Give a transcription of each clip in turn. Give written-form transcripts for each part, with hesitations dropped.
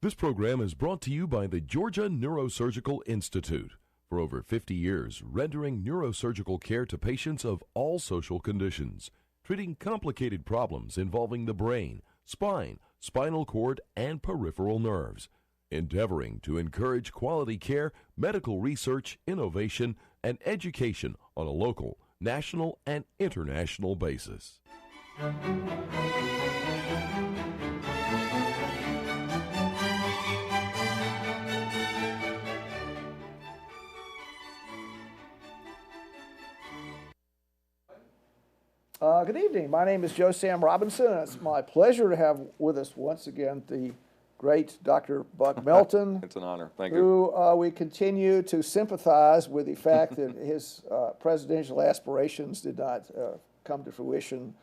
This program is brought to you by the Georgia Neurosurgical Institute. For over 50 years, rendering neurosurgical care to patients of all social conditions, treating complicated problems involving the brain, spine, spinal cord, and peripheral nerves, endeavoring to encourage quality care, medical research, innovation, and education on a local, national, and international basis. Good evening. My name is Joe Sam Robinson, and it's my pleasure to have with us once again the great Dr. Buck Melton. It's an honor. Thank you. Who we continue to sympathize with the fact that his presidential aspirations did not come to fruition.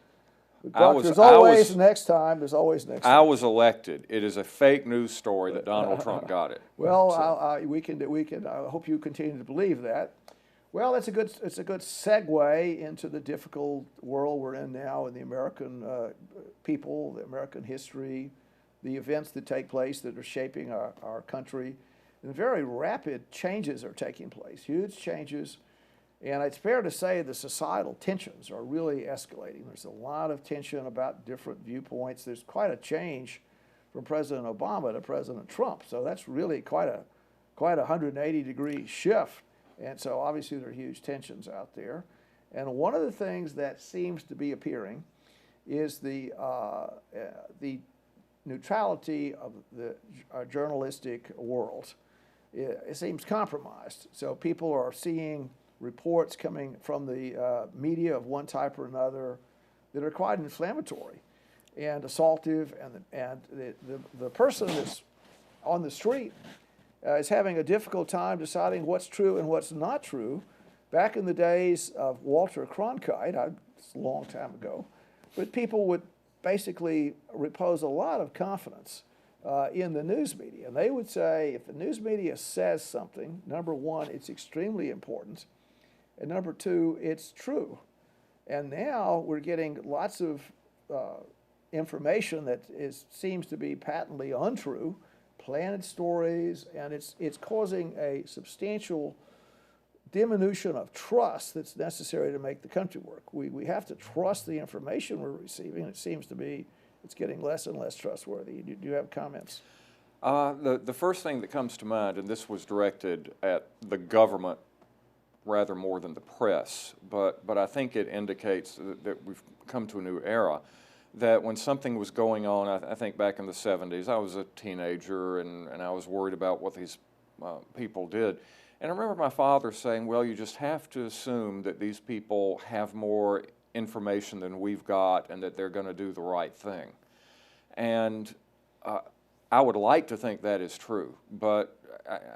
Buck, there's always next time. There's always next time. I was elected. It is a fake news story that Donald Trump got it. Well, so. we can. I hope you continue to believe that. Well, it's a good segue into the difficult world we're in now, in the American people, the American history, the events that take place that are shaping our country. And very rapid changes are taking place, huge changes. And it's fair to say the societal tensions are really escalating. There's a lot of tension about different viewpoints. There's quite a change from President Obama to President Trump. So that's really quite a 180-degree shift. And so obviously there are huge tensions out there. And one of the things that seems to be appearing is the neutrality of the journalistic world. It seems compromised. So people are seeing reports coming from the media of one type or another that are quite inflammatory and assaultive, and the person that's on the street is having a difficult time deciding what's true and what's not true. Back in the days of Walter Cronkite, it's a long time ago, but people would basically repose a lot of confidence in the news media. And they would say, if the news media says something, number one, it's extremely important, and number two, it's true. And now we're getting lots of information that seems to be patently untrue, planted stories, and it's causing a substantial diminution of trust that's necessary to make the country work. We have to trust the information we're receiving. It seems to be it's getting less and less trustworthy. Do you have comments? The first thing that comes to mind, and this was directed at the government rather more than the press, but I think it indicates that we've come to a new era. That when something was going on, I think back in the 70s, I was a teenager and I was worried about what these people did. And I remember my father saying, well, you just have to assume that these people have more information than we've got and that they're going to do the right thing. And I would like to think that is true, but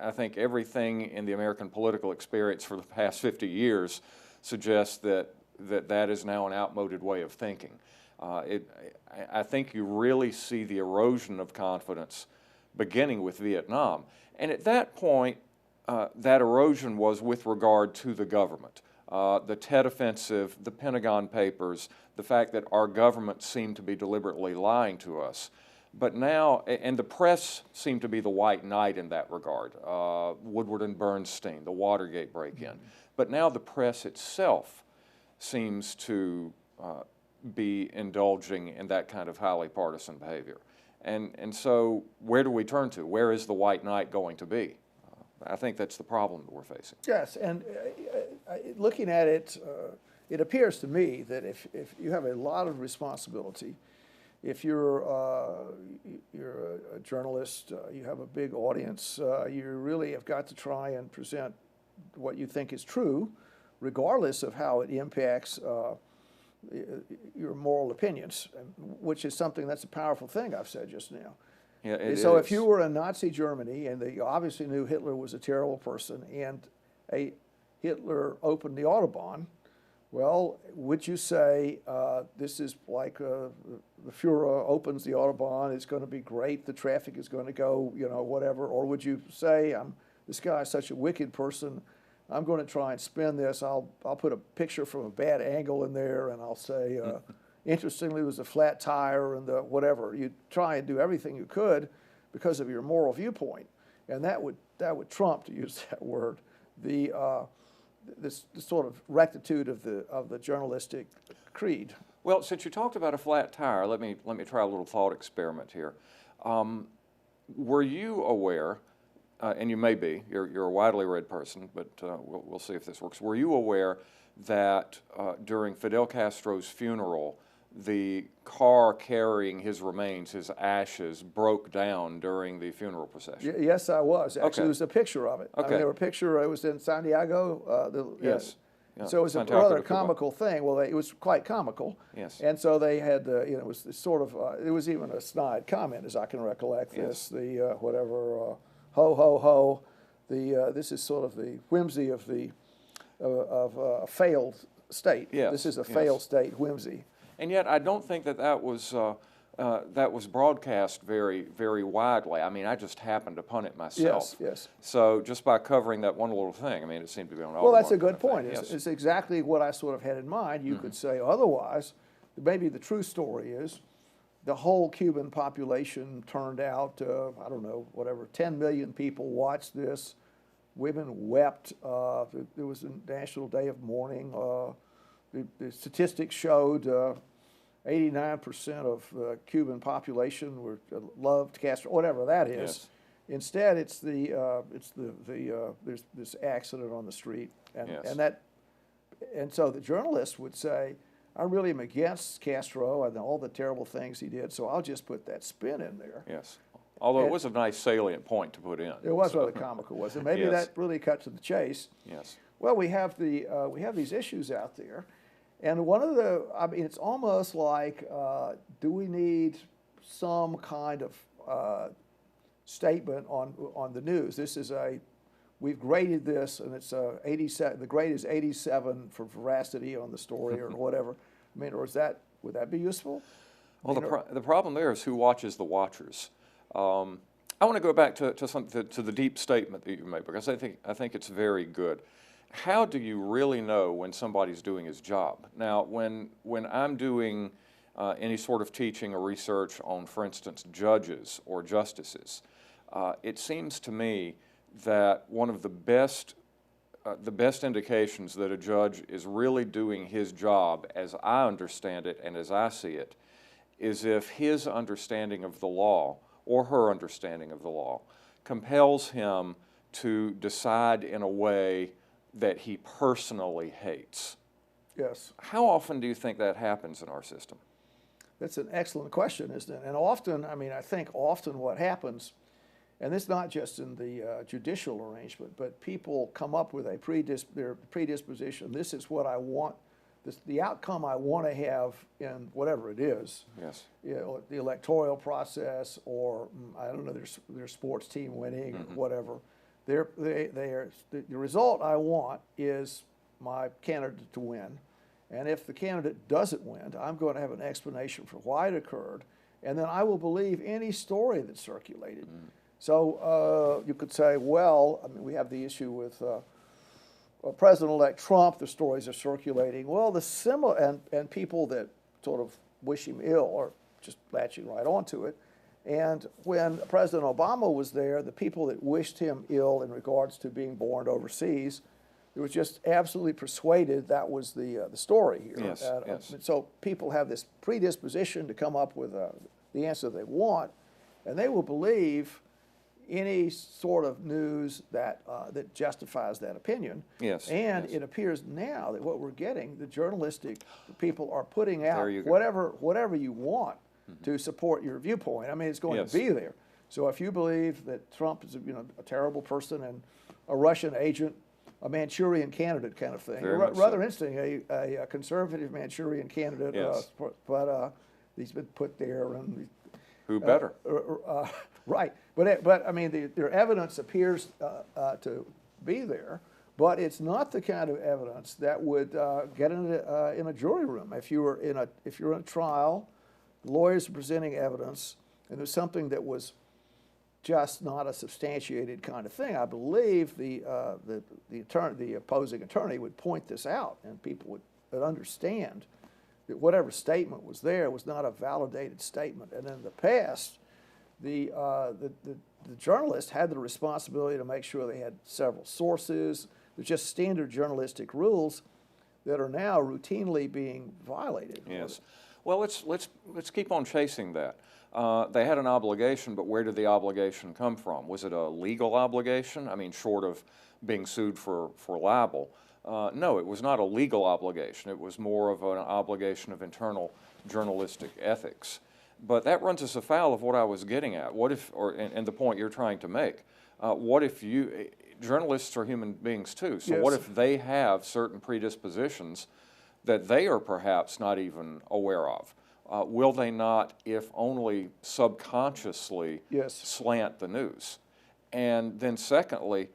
I think everything in the American political experience for the past 50 years suggests that is now an outmoded way of thinking. I think you really see the erosion of confidence beginning with Vietnam. And at that point, that erosion was with regard to the government. The Tet Offensive, the Pentagon Papers, the fact that our government seemed to be deliberately lying to us. But now, and the press seemed to be the white knight in that regard, Woodward and Bernstein, the Watergate break-in. But now the press itself seems to be indulging in that kind of highly partisan behavior. And so where do we turn to? Where is the white knight going to be? I think that's the problem that we're facing. Yes, and looking at it, it appears to me that if you have a lot of responsibility, if you're a journalist, you have a big audience, you really have got to try and present what you think is true, regardless of how it impacts your moral opinions, which is something that's a powerful thing I've said just now. Yeah, so if you were in Nazi Germany and they obviously knew Hitler was a terrible person and Hitler opened the Autobahn, well, would you say this is like the Fuhrer opens the Autobahn, it's going to be great, the traffic is going to go, whatever, or would you say, this guy is such a wicked person, I'm going to try and spin this. I'll put a picture from a bad angle in there, and I'll say, interestingly, it was a flat tire and the whatever. You try and do everything you could because of your moral viewpoint, and that would trump, to use that word, the this sort of rectitude of the journalistic creed. Well, since you talked about a flat tire, let me try a little thought experiment here. Were you aware, and you may be, you're a widely read person, but we'll see if this works. Were you aware that during Fidel Castro's funeral, the car carrying his remains, his ashes, broke down during the funeral procession? Yes, I was. Actually, Okay. there was a picture of it. Okay. I mean, there was a picture, it was in Santiago. Yes. Yeah. So it was a Santiago rather de Cuba. comical thing. Well, it was quite comical. Yes. And so they had, it was sort of, it was even a snide comment, as I can recollect Yes. this. The whatever, ho ho ho. This is sort of the whimsy of a failed state. Yes, This is a yes. failed state whimsy. And yet, I don't think that was broadcast very, very widely. I mean, I just happened upon it myself. Yes, yes. So just by covering that one little thing, I mean, it seemed to be on all. Well, that's a good kind of point. thing. It's, Yes. it's exactly what I sort of had in mind. You could say otherwise. Maybe the true story is the whole Cuban population turned out, I don't know, whatever, 10 million people watched this. Women wept. There was a National Day of Mourning. The statistics showed 89% of the Cuban population loved Castro, whatever that is. Yes. Instead, it's there's this accident on the street, Yes. and so the journalist would say, I really am against Castro and all the terrible things he did, so I'll just put that spin in there. Yes. Although it And- was a nice salient point to put in. It was so- rather comical, was it? Maybe Yes. that really cut to the chase. Yes. Well, we have these issues out there, and one of I mean, it's almost like, do we need some kind of statement on the news? This is we've graded this, and it's 87. The grade is 87 for veracity on the story or whatever. I mean, or would that be useful? Well, the problem there is who watches the watchers. I want to go back to the deep statement that you made, because I think it's very good. How do you really know when somebody's doing his job? Now, when I'm doing any sort of teaching or research on, for instance, judges or justices, it seems to me that one of the best indications that a judge is really doing his job, as I understand it and as I see it, is if his understanding of the law or her understanding of the law compels him to decide in a way that he personally hates. Yes. How often do you think that happens in our system? That's an excellent question, isn't it? And often, I mean, I think often what happens, and it's not just in the judicial arrangement, but people come up with their predisposition. This is what I want, the outcome I want to have in whatever it is. Yes. You know, the electoral process, or I don't know, their sports team winning, or whatever. The result I want is my candidate to win. And if the candidate doesn't win, I'm going to have an explanation for why it occurred, and then I will believe any story that's circulated. So you could say, well, I mean, we have the issue with President-elect Trump. The stories are circulating. Well, and people that sort of wish him ill are just latching right onto it. And when President Obama was there, the people that wished him ill in regards to being born overseas, it was just absolutely persuaded that was the story here. Yes, yes. So people have this predisposition to come up with the answer they want, and they will believe any sort of news that justifies that opinion. Yes, And yes. it appears now that what we're getting, the journalistic people are putting out There you go. whatever you want to support your viewpoint. I mean, it's going Yes. to be there. So if you believe that Trump is a terrible person and a Russian agent, a Manchurian candidate kind of thing, Very much rather so. interesting, a conservative Manchurian candidate, Yes. but he's been put there and. Who better? Right, but I mean, the evidence appears to be there, but it's not the kind of evidence that would get in a jury room. If you're in a trial, lawyers are presenting evidence, and there's something that was just not a substantiated kind of thing. I believe the opposing attorney would point this out, and people would understand that whatever statement was there was not a validated statement. And in the past, the journalist had the responsibility to make sure they had several sources. There's just standard journalistic rules that are now routinely being violated. Yes. Well, let's keep on chasing that. They had an obligation, but where did the obligation come from? Was it a legal obligation? I mean, short of being sued for libel. No, it was not a legal obligation. It was more of an obligation of internal journalistic ethics. But that runs us afoul of what I was getting at. What if, and the point you're trying to make, what if journalists are human beings too, so Yes. what if they have certain predispositions that they are perhaps not even aware of? Will they not, if only subconsciously, Yes. slant the news? And then secondly,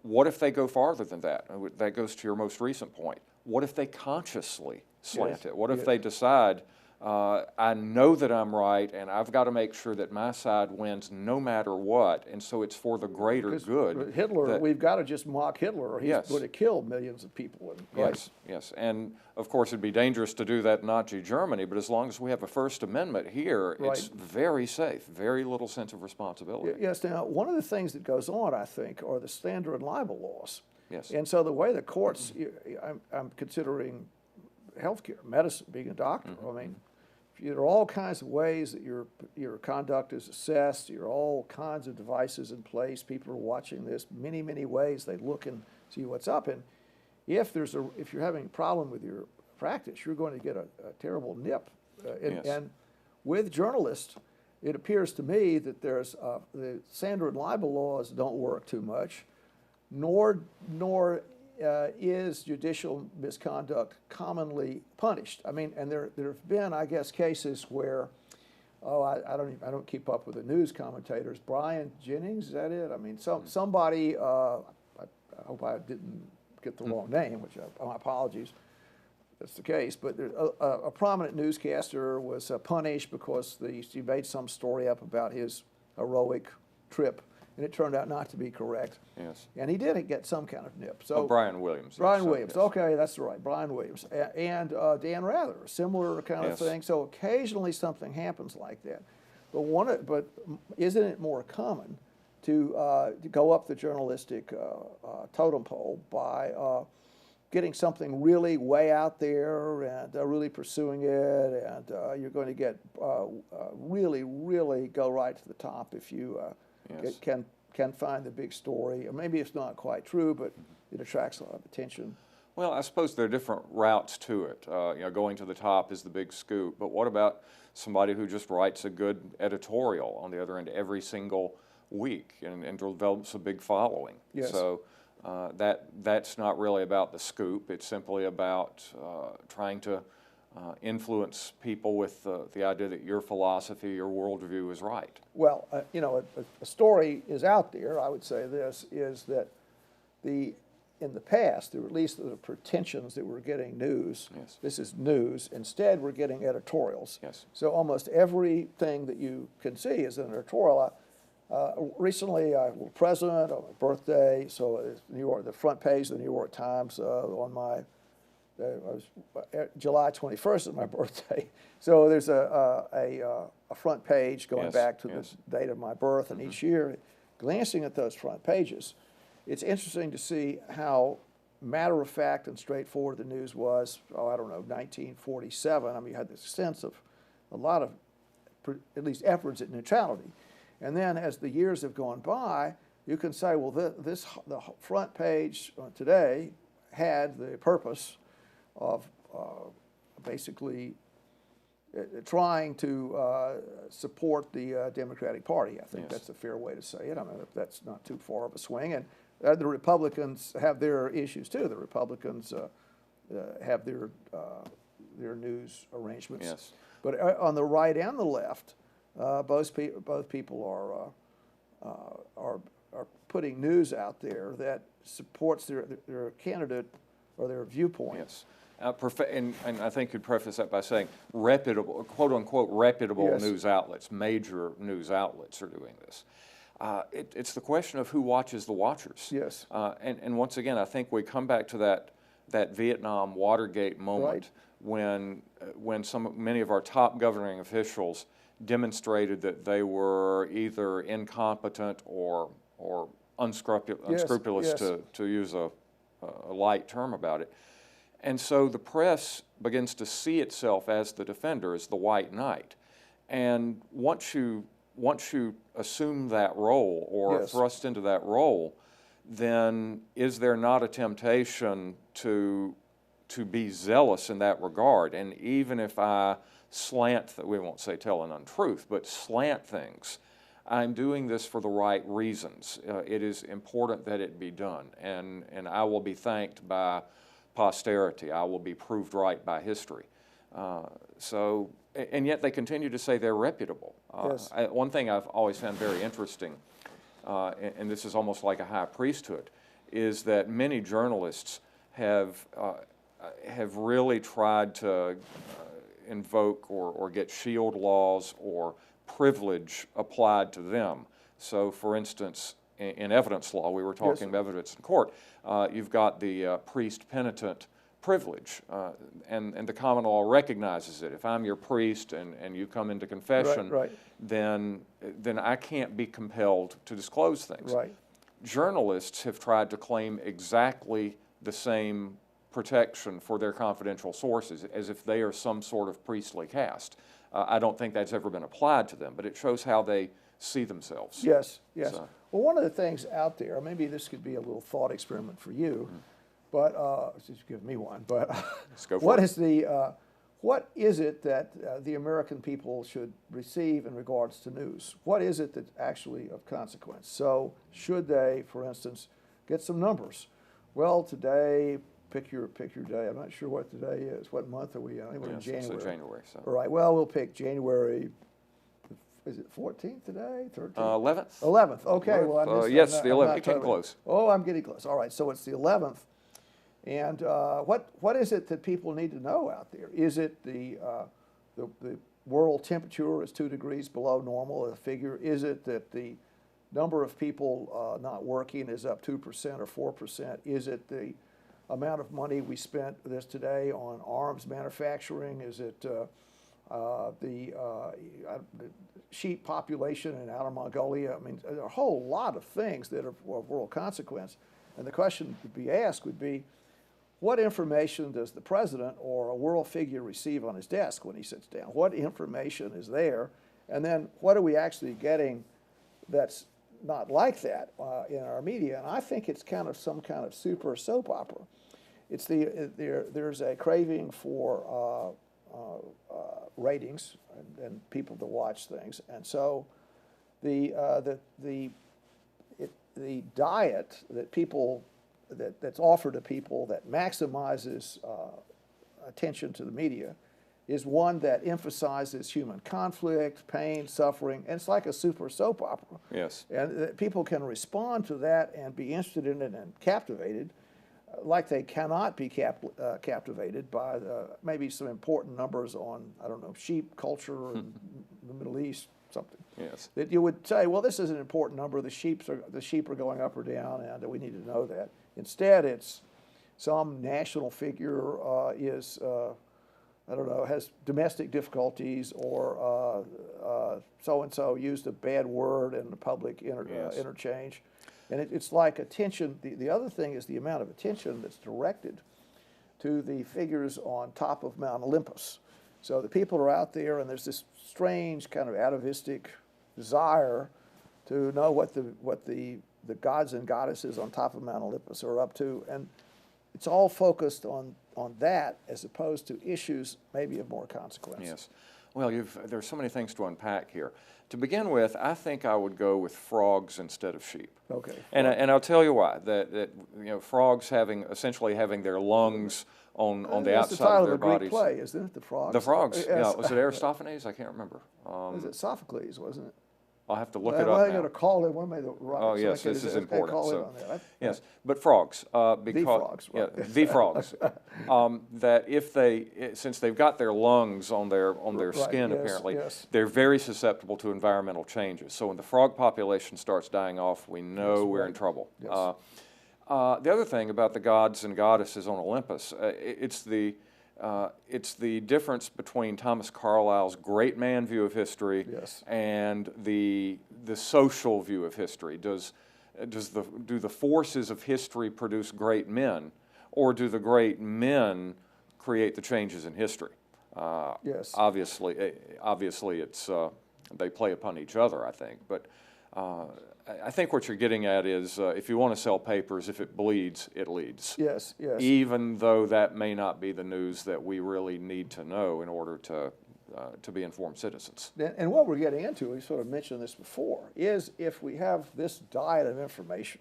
what if they go farther than that? That goes to your most recent point. What if they consciously slant Yes. it? What if Yes. they decide, I know that I'm right, and I've got to make sure that my side wins no matter what, and so it's for the greater good. Hitler, we've got to just mock Hitler, or he's Yes. going to kill millions of people. Yes, yes. And of course, it'd be dangerous to do that in Nazi Germany, but as long as we have a First Amendment here, it's very safe, very little sense of responsibility. Yes, now, one of the things that goes on, I think, are the slander and libel laws. Yes. And so the way the courts, I'm considering healthcare, medicine, being a doctor, I mean, there are all kinds of ways that your conduct is assessed. There are all kinds of devices in place. People are watching this many, many ways. They look and see what's up. And if you're having a problem with your practice, you're going to get a terrible nip. Yes. And with journalists, it appears to me that there's the slander and libel laws don't work too much, nor is judicial misconduct commonly punished. I mean, and there have been, I guess, cases where, I don't keep up with the news commentators. Brian Jennings, is that it? I mean, somebody. I hope I didn't get the wrong name, which my apologies. That's the case. But a prominent newscaster was punished because he made some story up about his heroic trip, and it turned out not to be correct. Yes. And he did get some kind of nip. So Brian Williams. Brian yes, Williams. yes. Okay, that's right. Brian Williams. And Dan Rather, a similar kind of Yes. thing. So occasionally something happens like that. But isn't it more common to go up the journalistic totem pole by getting something really way out there and really pursuing it, and you're going to get really, really go right to the top if you Yes. can find the big story. Or maybe it's not quite true, but it attracts a lot of attention. Well, I suppose there are different routes to it. Going to the top is the big scoop, but what about somebody who just writes a good editorial on the other end every single week and develops a big following? Yes. So that's not really about the scoop. It's simply about trying to influence people with the idea that your philosophy, your worldview is right. Well, a story is out there. I would say this is that in the past, or at least the pretensions that we're getting news. Yes. This is news. Instead, we're getting editorials. Yes. So almost everything that you can see is an editorial. Recently, I was president on my birthday, so the front page of the New York Times on my July 21st is my birthday. So there's a front page going Yes, back to yes. the date of my birth, and each year, glancing at those front pages, it's interesting to see how matter of fact and straightforward the news was. 1947. I mean, you had this sense of a lot of, at least, efforts at neutrality. And then as the years have gone by, you can say, well, the front page today had the purpose of basically trying to support the Democratic Party. I think Yes. that's a fair way to say it. I mean, that's not too far of a swing. And the Republicans have their issues too. The Republicans have their news arrangements. Yes. But on the right and the left, both people are putting news out there that supports their candidate or their viewpoint. Yes. And I think you'd preface that by saying reputable, quote unquote, reputable Yes. news outlets, major news outlets are doing this. It's the question of who watches the watchers. Yes. And once again, I think we come back to that Vietnam Watergate moment Right. when many of our top governing officials demonstrated that they were either incompetent or unscrupulous, yes. to use a light term about it. And so the press begins to see itself as the defender, as the white knight. And once you assume that role or Yes. thrust into that role, then is there not a temptation to be zealous in that regard? And even if I slant, we won't say tell an untruth, but slant things, I'm doing this for the right reasons. It is important that it be done, and I will be thanked by posterity. I will be proved right by history. And yet they continue to say they're reputable. Yes. One thing I've always found very interesting, and this is almost like a high priesthood, is that many journalists have really tried to invoke or get shield laws or privilege applied to them. So, for instance, in evidence law, we were talking about evidence in court, you've got the priest-penitent privilege, and the common law recognizes it. If I'm your priest and you come into confession, Right. then I can't be compelled to disclose things. Right. Journalists have tried to claim exactly the same protection for their confidential sources, as if they are some sort of priestly caste. I don't think that's ever been applied to them, but it shows how they see themselves. Yes. So. Well, one of the things out there, maybe this could be a little thought experiment for you, but just give me one. But Let's go for it. What is it that the American people should receive in regards to news? What is it that's actually of consequence? So, should they, for instance, get some numbers? Well, today, pick your day. I'm not sure what today is. What month are we in? I think we're in January. So January. So. All right. Well, we'll pick January. Is it 14th today? 13th? 11th. 11th. Okay. Well, yes, the 11th. You're getting close. Oh, I'm getting close. All right. So it's the 11th. And what is it that people need to know out there? Is it the world temperature is 2 degrees below normal, a figure? Is it that the number of people not working is up 2% or 4%? Is it the amount of money we spent this today on arms manufacturing? Is it the sheep population in Outer Mongolia? I mean, there are a whole lot of things that are of world consequence. And the question to be asked would be, what information does the president or a world figure receive on his desk when he sits down? What information is there? And then what are we actually getting that's not like that in our media? And I think it's kind of some kind of super soap opera. It's there's a craving for ratings and people to watch things. And so the diet that people that's offered to people that maximizes attention to the media is one that emphasizes human conflict, pain, suffering, and it's like a super soap opera. Yes. And people can respond to that and be interested in it and captivated, like they cannot be captivated by maybe some important numbers on, I don't know, sheep culture in the Middle East, something. Yes. That you would say, well, this is an important number. The sheep are going up or down, and we need to know that. Instead, it's some national figure is, I don't know, has domestic difficulties, or so-and-so used a bad word in the public interchange. And it's like attention. The other thing is the amount of attention that's directed to the figures on top of Mount Olympus. So the people are out there, and there's this strange kind of atavistic desire to know what the gods and goddesses on top of Mount Olympus are up to, and it's all focused on that as opposed to issues maybe of more consequence. Yes. Well, there's so many things to unpack here. To begin with, I think I would go with frogs instead of sheep. Okay. And I'll tell you why. That frogs essentially having their lungs on the outside of their bodies. It's the title of a Greek play, isn't it? The Frogs. The Frogs. Yes. Yeah. Was it Aristophanes? I can't remember. Was it Sophocles? Wasn't it? I'll have to look it up I'm now. going to call it one way. Oh yes, this is important. So, yes, but frogs. Because, the frogs. Right. Yeah, the frogs. That since they've got their lungs on their skin, yes, apparently, yes. they're very susceptible to environmental changes. So when the frog population starts dying off, we know we're in trouble. Yes. The other thing about the gods and goddesses on Olympus, it's the It's the difference between Thomas Carlyle's great man view of history Yes. and the social view of history. Do the forces of history produce great men, or do the great men create the changes in history? Yes. Obviously, it's they play upon each other, I think. But I think what you're getting at is if you want to sell papers, if it bleeds, it leads. Yes, yes. Even though that may not be the news that we really need to know in order to be informed citizens. And what we're getting into, we sort of mentioned this before, is if we have this diet of information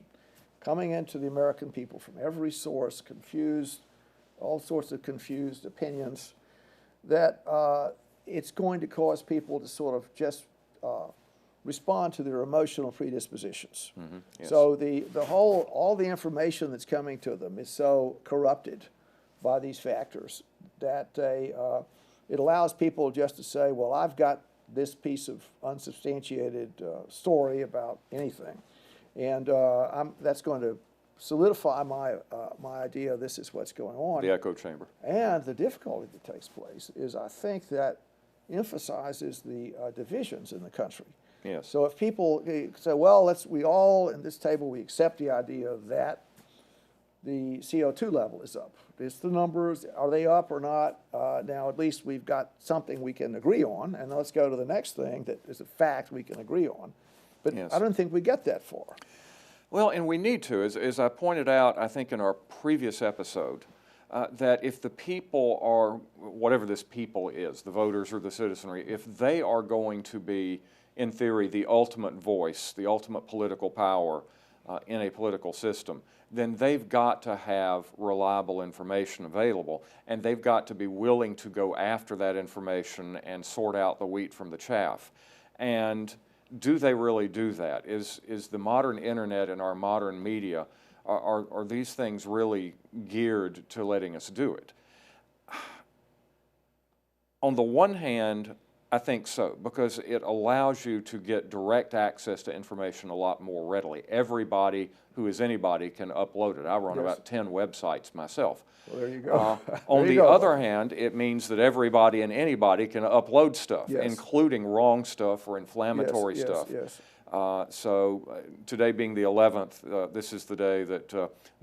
coming into the American people from every source, confused, all sorts of confused opinions, that it's going to cause people to sort of just respond to their emotional predispositions. Mm-hmm. Yes. So all the information that's coming to them is so corrupted by these factors that it allows people just to say, well, I've got this piece of unsubstantiated story about anything, and that's going to solidify my idea this is what's going on. The echo chamber. And the difficulty that takes place is, I think, that emphasizes the divisions in the country. Yes. So if people say, well, we all in this table, we accept the idea that the CO2 level is up. It's the numbers, are they up or not? Now at least we've got something we can agree on, and let's go to the next thing that is a fact we can agree on. But Yes. I don't think we get that far. Well, and we need to, as I pointed out, I think in our previous episode, that if the people are, whatever this people is, the voters or the citizenry, if they are going to be, in theory, the ultimate voice, the ultimate political power in a political system, then they've got to have reliable information available, and they've got to be willing to go after that information and sort out the wheat from the chaff. And do they really do that? Is the modern internet and our modern media, are these things really geared to letting us do it? On the one hand, I think so, because it allows you to get direct access to information a lot more readily. Everybody who is anybody can upload it. I run Yes. about 10 websites myself. Well, there you go. On There the you go. other hand, it means that everybody and anybody can upload stuff, Yes. including wrong stuff or inflammatory Yes, stuff. yes. Today being the 11th, this is the day that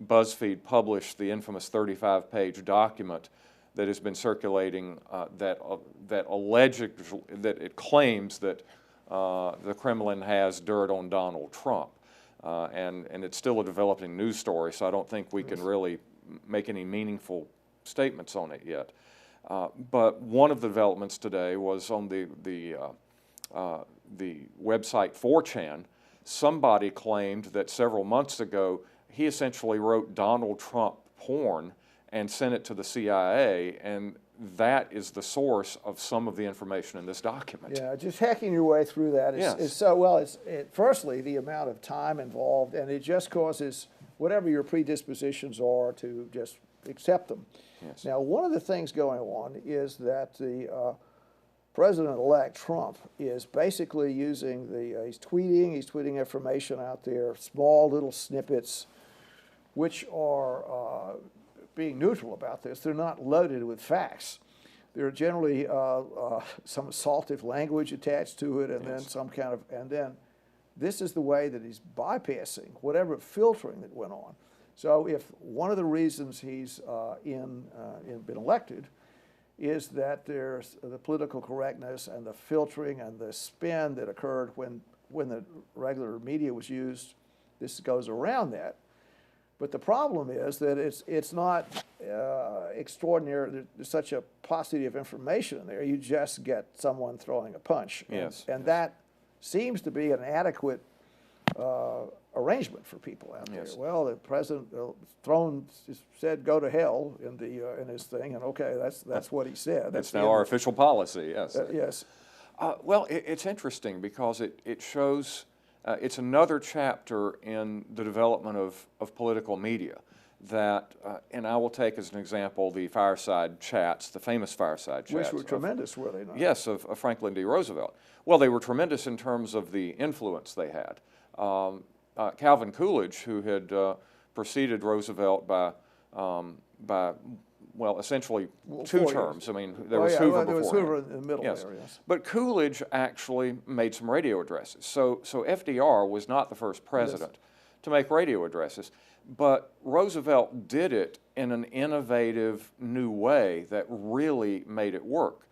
BuzzFeed published the infamous 35-page document that has been circulating that it claims that the Kremlin has dirt on Donald Trump, and it's still a developing news story, so I don't think we can really make any meaningful statements on it yet. But one of the developments today was on the website 4chan. Somebody claimed that several months ago he essentially wrote Donald Trump porn and sent it to the CIA, and that is the source of some of the information in this document. Yeah, just hacking your way through that Yes. is so, well, firstly, the amount of time involved, and it just causes whatever your predispositions are to just accept them. Yes. Now, one of the things going on is that the President-elect Trump is basically using he's tweeting information out there, small little snippets, which are being neutral about this. They're not loaded with facts. There are generally some assaultive language attached to it, and Yes. then some kind of, and then this is the way that he's bypassing whatever filtering that went on. So if one of the reasons he's been elected is that there's the political correctness and the filtering and the spin that occurred when the regular media was used, this goes around that. But the problem is that it's not extraordinary. There's such a paucity of information in there. You just get someone throwing a punch. Yes. And that seems to be an adequate arrangement for people out there. Yes. Well, the president said go to hell in his thing, and okay, that's what he said. That's now our official policy, yes. Yes. Well, it's interesting because it shows, it's another chapter in the development of political media that, and I will take as an example the fireside chats, the famous fireside chats. Which were tremendous, were they not? Yes, of Franklin D. Roosevelt. Well, they were tremendous in terms of the influence they had. Calvin Coolidge, who had preceded Roosevelt by well, essentially Well, 2 4 terms. years. I mean, there was Hoover there was before Hoover him. in the middle Yes. there, yes. But Coolidge actually made some radio addresses. So FDR was not the first president to make radio addresses, but Roosevelt did it in an innovative new way that really made it work.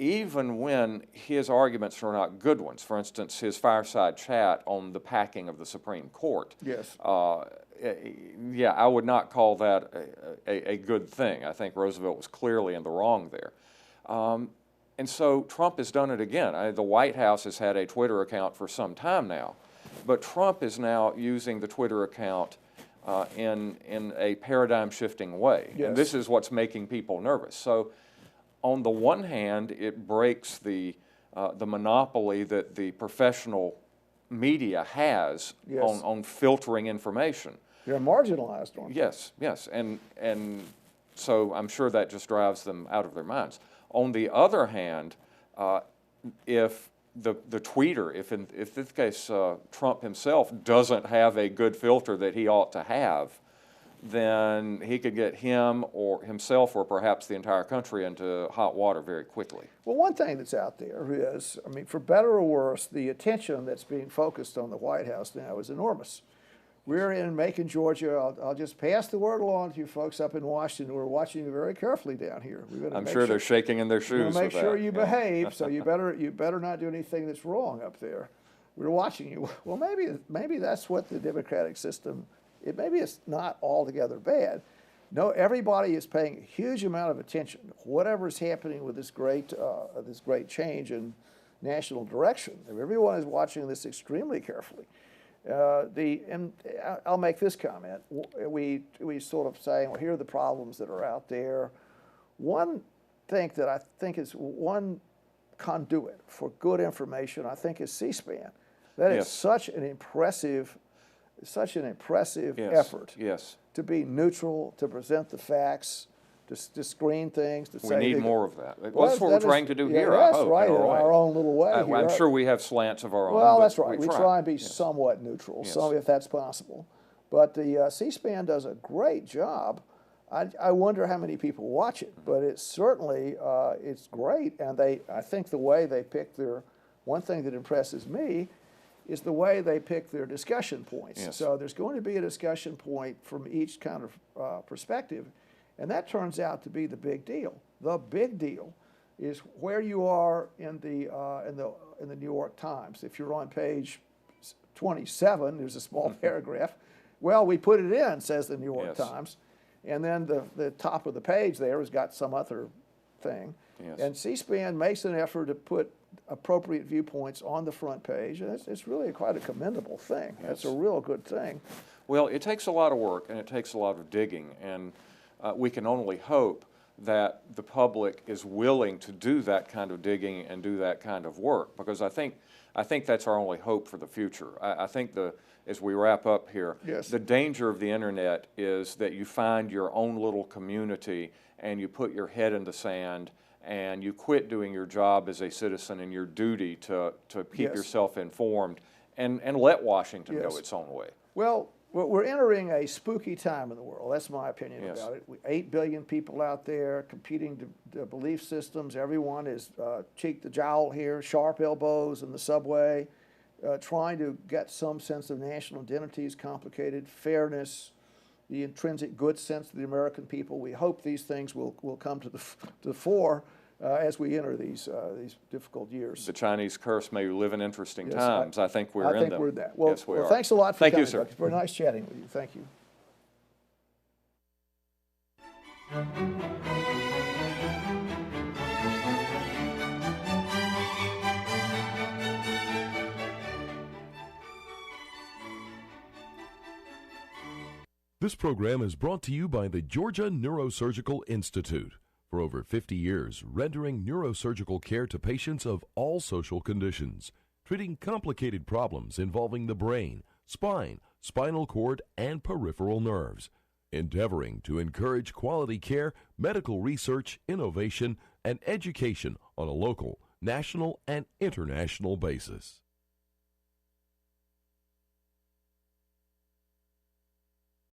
Even when his arguments were not good ones, for instance, his fireside chat on the packing of the Supreme Court. Yes. Yeah, I would not call that a good thing. I think Roosevelt was clearly in the wrong there. And so Trump has done it again. The White House has had a Twitter account for some time now, but Trump is now using the Twitter account in a paradigm-shifting way. Yes. And this is what's making people nervous. So on the one hand, it breaks the monopoly that the professional media has Yes. on filtering information. They're marginalized, aren't they? Yes, and so I'm sure that just drives them out of their minds. On the other hand, if the tweeter, if in this case Trump himself doesn't have a good filter that he ought to have, then he could get him or himself or perhaps the entire country into hot water very quickly. Well, one thing that's out there is, I mean, for better or worse, the attention that's being focused on the White House now is enormous. We're in Macon, Georgia. I'll just pass the word along to you folks up in Washington. We're watching you very carefully down here. I'm sure they're shaking in their shoes. We'll make with sure that. you behave, so you better not do anything that's wrong up there. We're watching you. Well, maybe that's what the democratic system. Maybe it's not altogether bad. No, everybody is paying a huge amount of attention to whatever's happening with this great change in national direction. Everyone is watching this extremely carefully. And I'll make this comment. We sort of saying, well, here are the problems that are out there. One thing that I think is one conduit for good information, I think, is C-SPAN. That is such an impressive effort to be neutral, to present the facts, to screen things, to say. We need more of that. Well, that's what we're trying to do here, I hope. Right, in our own little way. I'm sure we have slants of our own. Well, that's right. We try and be somewhat neutral, so if that's possible. But the C-SPAN does a great job. I wonder how many people watch it, but it's certainly it's great. And I think the way they pick one thing that impresses me is the way they pick their discussion points. Yes. So there's going to be a discussion point from each kind of perspective, and that turns out to be the big deal. The big deal is where you are in the New York Times. If you're on page 27, there's a small paragraph. Well, we put it in, says the New York Times, and then the top of the page there has got some other thing. Yes. And C-SPAN makes an effort to put appropriate viewpoints on the front page, and it's really quite a commendable thing. That's a real good thing. Well, it takes a lot of work and it takes a lot of digging, and we can only hope that the public is willing to do that kind of digging and do that kind of work, because I think that's our only hope for the future. I think as we wrap up here, the danger of the internet is that you find your own little community and you put your head in the sand and you quit doing your job as a citizen and your duty to keep yourself informed and let Washington go its own way. Well, we're entering a spooky time in the world. That's my opinion about it. 8 billion people out there, competing belief systems. Everyone is cheek to jowl here, sharp elbows in the subway, trying to get some sense of national identity is complicated, fairness, the intrinsic good sense of the American people. We hope these things will come to the fore as we enter these difficult years. The Chinese curse may live in interesting times. I think we're in them. I think we're in that. Well, yes, we are. Thanks a lot for coming. Thank you, sir. It's very nice chatting with you. Thank you. This program is brought to you by the Georgia Neurosurgical Institute. For over 50 years, rendering neurosurgical care to patients of all social conditions, treating complicated problems involving the brain, spine, spinal cord, and peripheral nerves, endeavoring to encourage quality care, medical research, innovation, and education on a local, national, and international basis.